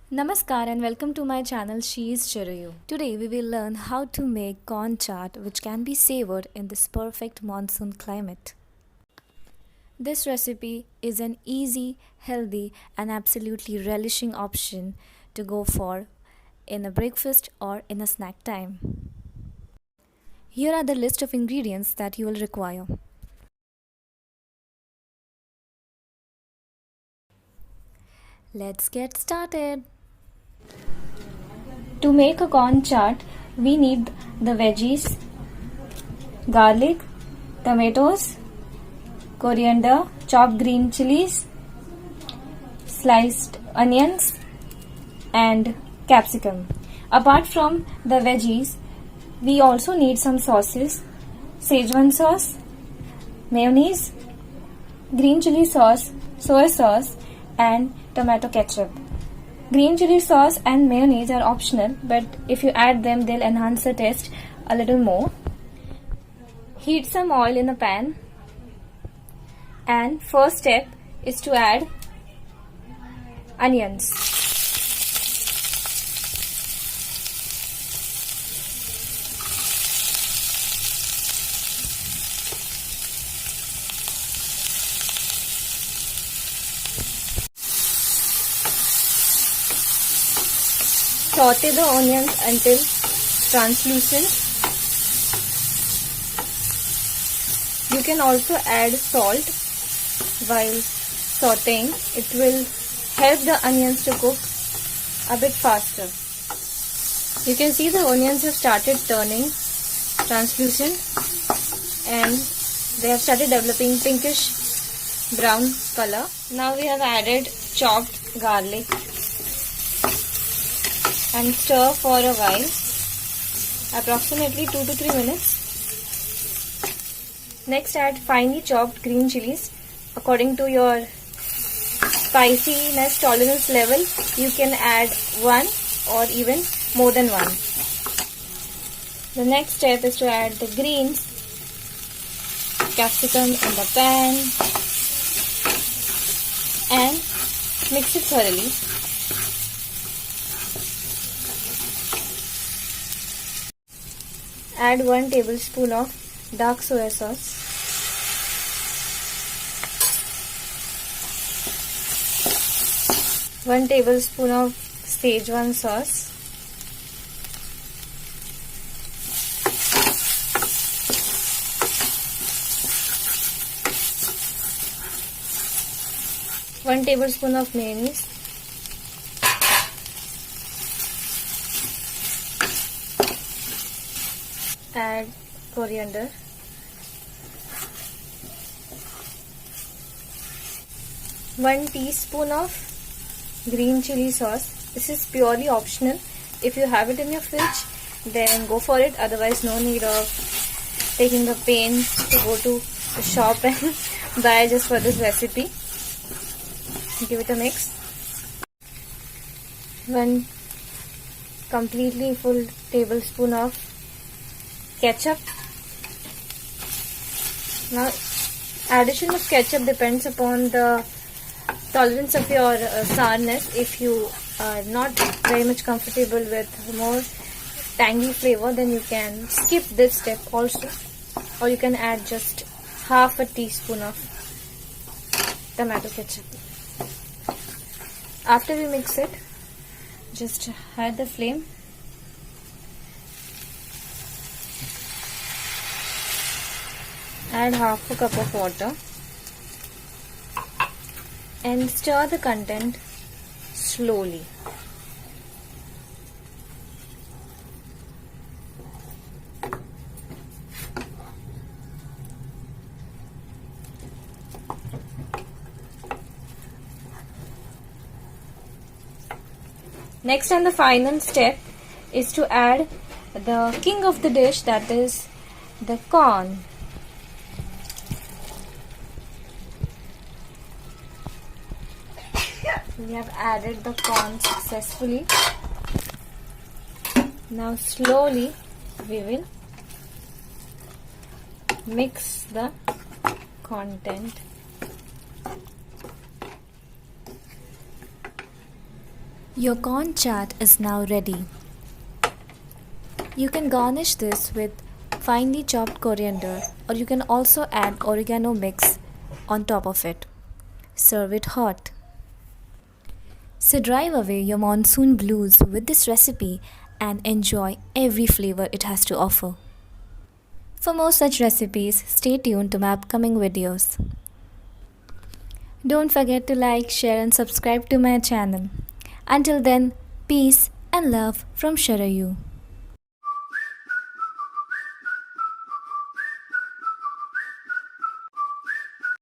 Namaskar and welcome to my channel. She is Sharayu. Today we will learn how to make corn chaat which can be savored in this perfect monsoon climate. This recipe is an easy, healthy and absolutely relishing option to go for in a breakfast or in a snack time. Here are the list of ingredients that you will require. Let's get started. To make a corn chaat, we need the veggies, garlic, tomatoes, coriander, chopped green chilies, sliced onions and capsicum. Apart from the veggies, we also need some sauces: Schezwan sauce, mayonnaise, green chili sauce, soy sauce and tomato ketchup. Green chili sauce and mayonnaise are optional, but if you add them, they'll enhance the taste a little more. Heat some oil in a pan, and first step is to add onions. Saute the onions until translucent. You can also add salt while sauteing. It will help the onions to cook a bit faster. You can see the onions have started turning translucent and they have started developing pinkish brown color. Now we have added chopped garlic and stir for a while, approximately 2 to 3 minutes. Next, add finely chopped green chilies. According to your spiciness tolerance level, you can add one or even more than one. The next step is to add the greens, capsicum in the pan and mix it thoroughly. Add 1 tablespoon of dark soya sauce. One tablespoon of Schezwan sauce. One tablespoon of mayonnaise. Add coriander. One teaspoon of green chili sauce. This is purely optional. If you have it in your fridge, then go for it. Otherwise, no need of taking the pain to go to the shop and buy just for this recipe. Give it a mix. One completely full tablespoon of ketchup. Now, addition of ketchup depends upon the tolerance of your sourness. If you are not very much comfortable with more tangy flavor, then you can skip this step also, or you can add just half a teaspoon of tomato ketchup. After we mix it, just hide the flame. Add half a cup of water and stir the content slowly. Next and the final step is to add the king of the dish, that is the corn. We have added the corn successfully. Now slowly we will mix the content Your corn chat is now ready. You can garnish this with finely chopped coriander, or you can also add oregano mix on top of it. Serve it hot. So drive away your monsoon blues with this recipe and enjoy every flavor it has to offer. For more such recipes, stay tuned to my upcoming videos. Don't forget to like, share and subscribe to my channel. Until then, peace and love from Sharayu.